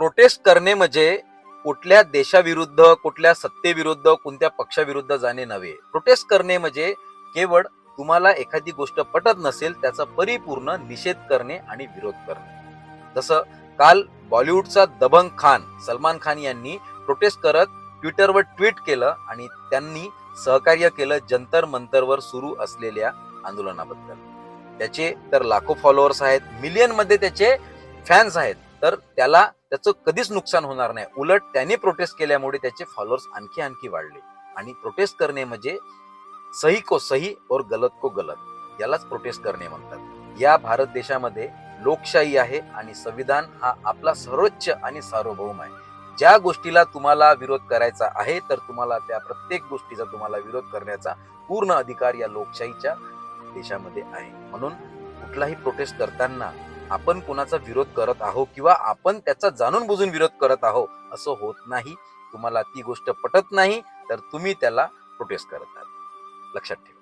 Prostate करणे म्हणजे कुठल्या देशाविरुद्ध, कुठल्या सत्तेविरुद्ध, कोणत्या पक्षाविरुद्ध जाणे नव्हे. प्रोटेस्ट करणे म्हणजे केवळ तुम्हाला एखादी गोष्ट पटत नसेल त्याचा परिपूर्ण निषेध करणे आणि विरोध करणे. जसं काल बॉलिवूडचा दबंग खान सलमान खान यांनी प्रोटेस्ट करत ट्विटरवर ट्विट केलं आणि त्यांनी सहकार्य केलं जंतर मंतरवर सुरू असलेल्या आंदोलनाबद्दल. त्याचे तर लाखो फॉलोअर्स आहेत, मिलियन मध्ये त्याचे फॅन्स आहेत. तर त्याला त्याचं कधीच नुकसान होणार नाही. उलट त्यांनी प्रोटेस्ट केल्यामुळे त्याचे फॉलोअर्स आणखी आणखी वाढले. आणि प्रोटेस्ट करणे म्हणजे सही को सही और गलत को गलत, यालाच प्रोटेस्ट करणे म्हणतात. या भारत देशामध्ये लोकशाही आहे आणि संविधान हा आपला सर्वोच्च आणि सार्वभौम आहे. ज्या गोष्टीला तुम्हाला विरोध करायचा आहे तर तुम्हाला त्या प्रत्येक गोष्टीचा तुम्हाला विरोध करण्याचा पूर्ण अधिकार या लोकशाहीच्या देशामध्ये आहे. म्हणून कुठलाही प्रोटेस्ट करताना आपण कोणाचा विरोध करत आहोत किंवा आपण त्याचा जाणून बुजून विरोध करत आहोत असं होत नाही. तुम्हाला ती गोष्ट पटत नाही तर तुम्ही त्याला प्रोटेस्ट करत आहात. लक्षात ठेवा.